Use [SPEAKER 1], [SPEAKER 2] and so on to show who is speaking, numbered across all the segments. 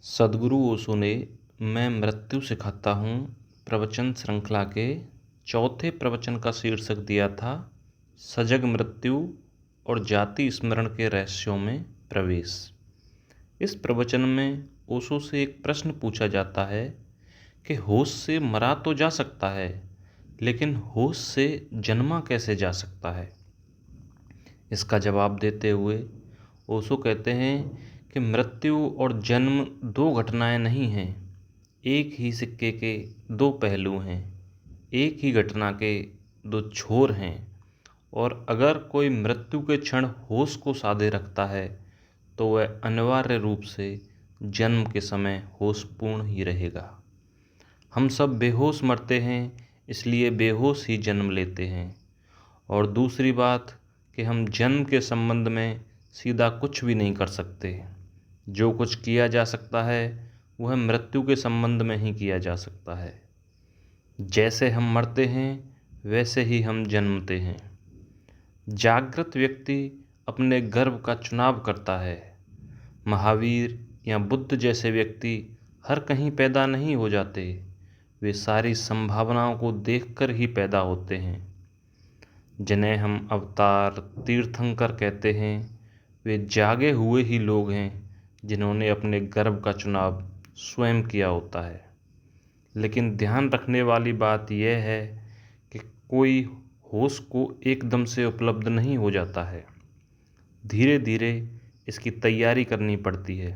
[SPEAKER 1] सद्गुरु ओशो ने मैं मृत्यु से खाता हूँ प्रवचन श्रृंखला के चौथे प्रवचन का शीर्षक दिया था सजग मृत्यु और जाति स्मरण के रहस्यों में प्रवेश। इस प्रवचन में ओशो से एक प्रश्न पूछा जाता है कि होश से मरा तो जा सकता है, लेकिन होश से जन्मा कैसे जा सकता है। इसका जवाब देते हुए ओशो कहते हैं कि मृत्यु और जन्म दो घटनाएं नहीं हैं, एक ही सिक्के के दो पहलू हैं, एक ही घटना के दो छोर हैं। और अगर कोई मृत्यु के क्षण होश को साधे रखता है तो वह अनिवार्य रूप से जन्म के समय होशपूर्ण ही रहेगा। हम सब बेहोश मरते हैं, इसलिए बेहोश ही जन्म लेते हैं। और दूसरी बात कि हम जन्म के संबंध में सीधा कुछ भी नहीं कर सकते। जो कुछ किया जा सकता है वह मृत्यु के संबंध में ही किया जा सकता है। जैसे हम मरते हैं वैसे ही हम जन्मते हैं। जागृत व्यक्ति अपने गर्भ का चुनाव करता है। महावीर या बुद्ध जैसे व्यक्ति हर कहीं पैदा नहीं हो जाते, वे सारी संभावनाओं को देखकर ही पैदा होते हैं। जिन्हें हम अवतार तीर्थंकर कहते हैं, वे जागे हुए ही लोग हैं जिन्होंने अपने गर्भ का चुनाव स्वयं किया होता है। लेकिन ध्यान रखने वाली बात यह है कि कोई होश को एकदम से उपलब्ध नहीं हो जाता है, धीरे धीरे इसकी तैयारी करनी पड़ती है।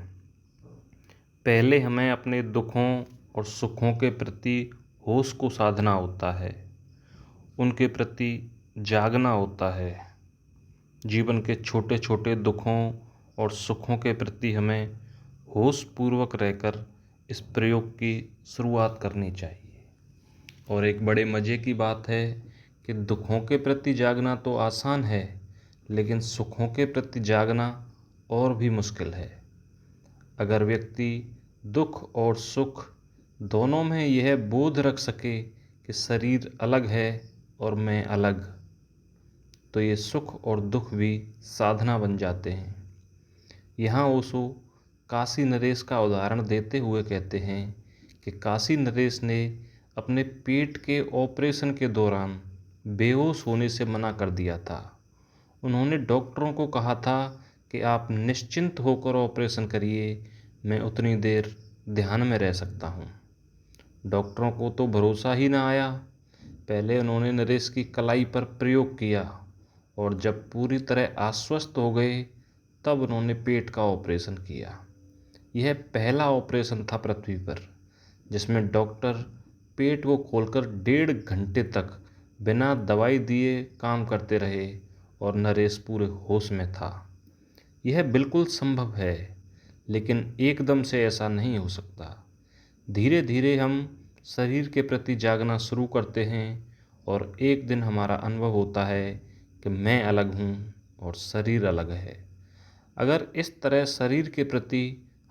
[SPEAKER 1] पहले हमें अपने दुखों और सुखों के प्रति होश को साधना होता है, उनके प्रति जागना होता है। जीवन के छोटे छोटे दुखों और सुखों के प्रति हमें होश पूर्वक रहकर इस प्रयोग की शुरुआत करनी चाहिए। और एक बड़े मज़े की बात है कि दुखों के प्रति जागना तो आसान है, लेकिन सुखों के प्रति जागना और भी मुश्किल है। अगर व्यक्ति दुख और सुख दोनों में यह बोध रख सके कि शरीर अलग है और मैं अलग, तो ये सुख और दुख भी साधना बन जाते हैं। यहाँ ओशो काशी नरेश का उदाहरण देते हुए कहते हैं कि काशी नरेश ने अपने पेट के ऑपरेशन के दौरान बेहोश होने से मना कर दिया था। उन्होंने डॉक्टरों को कहा था कि आप निश्चिंत होकर ऑपरेशन करिए, मैं उतनी देर ध्यान में रह सकता हूँ। डॉक्टरों को तो भरोसा ही ना आया। पहले उन्होंने नरेश की कलाई पर प्रयोग किया और जब पूरी तरह आश्वस्त हो गए तब उन्होंने पेट का ऑपरेशन किया। यह पहला ऑपरेशन था पृथ्वी पर जिसमें डॉक्टर पेट को खोलकर 1.5 घंटे तक बिना दवाई दिए काम करते रहे और नरेश पूरे होश में था। यह बिल्कुल संभव है, लेकिन एकदम से ऐसा नहीं हो सकता। धीरे धीरे हम शरीर के प्रति जागना शुरू करते हैं और एक दिन हमारा अनुभव होता है कि मैं अलग हूँ और शरीर अलग है। अगर इस तरह शरीर के प्रति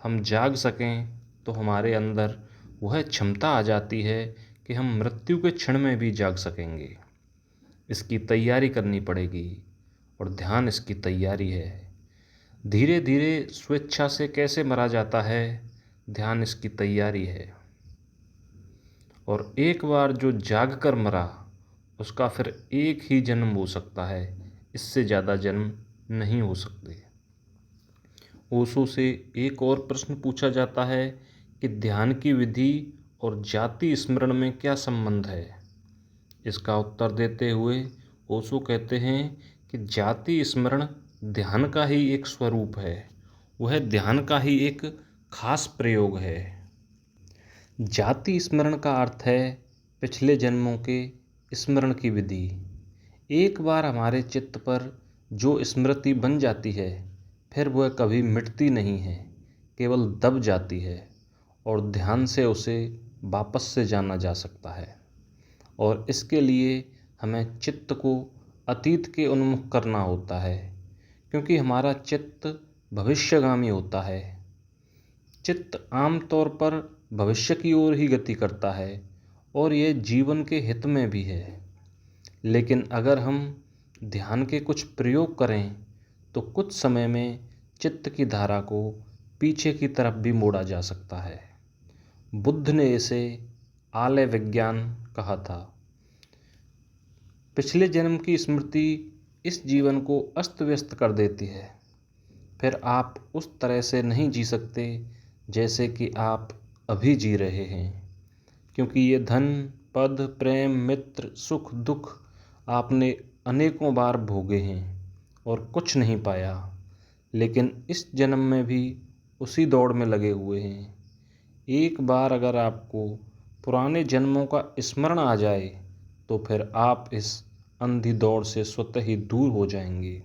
[SPEAKER 1] हम जाग सकें तो हमारे अंदर वह क्षमता आ जाती है कि हम मृत्यु के क्षण में भी जाग सकेंगे। इसकी तैयारी करनी पड़ेगी और ध्यान इसकी तैयारी है। धीरे धीरे स्वेच्छा से कैसे मरा जाता है, ध्यान इसकी तैयारी है। और एक बार जो जाग कर मरा उसका फिर एक ही जन्म हो सकता है, इससे ज़्यादा जन्म नहीं हो सकते। ओशो से एक और प्रश्न पूछा जाता है कि ध्यान की विधि और जाति स्मरण में क्या संबंध है। इसका उत्तर देते हुए ओशो कहते हैं कि जाति स्मरण ध्यान का ही एक स्वरूप है, वह ध्यान का ही एक खास प्रयोग है। जाति स्मरण का अर्थ है पिछले जन्मों के स्मरण की विधि। एक बार हमारे चित्त पर जो स्मृति बन जाती है फिर वह कभी मिटती नहीं है, केवल दब जाती है और ध्यान से उसे वापस से जाना जा सकता है। और इसके लिए हमें चित्त को अतीत के उन्मुख करना होता है, क्योंकि हमारा चित्त भविष्यगामी होता है। चित्त आमतौर पर भविष्य की ओर ही गति करता है और यह जीवन के हित में भी है। लेकिन अगर हम ध्यान के कुछ प्रयोग करें तो कुछ समय में चित्त की धारा को पीछे की तरफ भी मोड़ा जा सकता है। बुद्ध ने इसे आलय विज्ञान कहा था। पिछले जन्म की स्मृति इस जीवन को अस्त व्यस्त कर देती है। फिर आप उस तरह से नहीं जी सकते जैसे कि आप अभी जी रहे हैं, क्योंकि ये धन, पद, प्रेम, मित्र, सुख, दुख आपने अनेकों बार भोगे हैं और कुछ नहीं पाया, लेकिन इस जन्म में भी उसी दौड़ में लगे हुए हैं। एक बार अगर आपको पुराने जन्मों का स्मरण आ जाए तो फिर आप इस अंधी दौड़ से स्वतः ही दूर हो जाएंगे।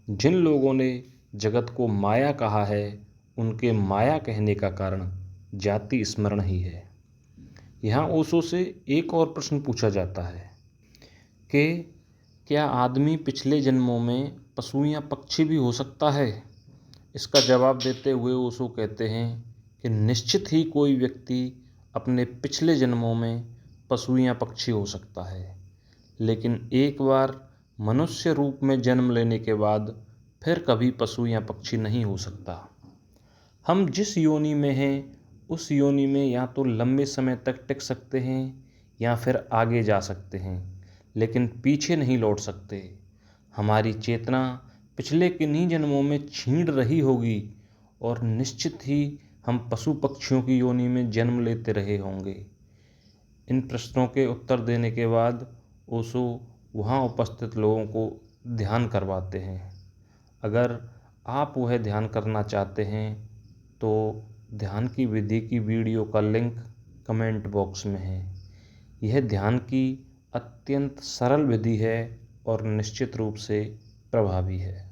[SPEAKER 1] जिन लोगों ने जगत को माया कहा है, उनके माया कहने का कारण जाति स्मरण ही है। यहाँ ओशो से एक और प्रश्न पूछा जाता है कि क्या आदमी पिछले जन्मों में पशु या पक्षी भी हो सकता है? इसका जवाब देते हुए ओशो कहते हैं कि निश्चित ही कोई व्यक्ति अपने पिछले जन्मों में पशु या पक्षी हो सकता है, लेकिन एक बार मनुष्य रूप में जन्म लेने के बाद फिर कभी पशु या पक्षी नहीं हो सकता। हम जिस योनि में हैं उस योनि में या तो लंबे समय तक टिक सकते हैं या फिर आगे जा सकते हैं, लेकिन पीछे नहीं लौट सकते। हमारी चेतना पिछले किन्हीं जन्मों में छींड़ रही होगी और निश्चित ही हम पशु पक्षियों की योनि में जन्म लेते रहे होंगे। इन प्रश्नों के उत्तर देने के बाद ओशो वहाँ उपस्थित लोगों को ध्यान करवाते हैं। अगर आप वह ध्यान करना चाहते हैं तो ध्यान की विधि की वीडियो का लिंक कमेंट बॉक्स में है। यह ध्यान की अत्यंत सरल विधि है और निश्चित रूप से प्रभावी है।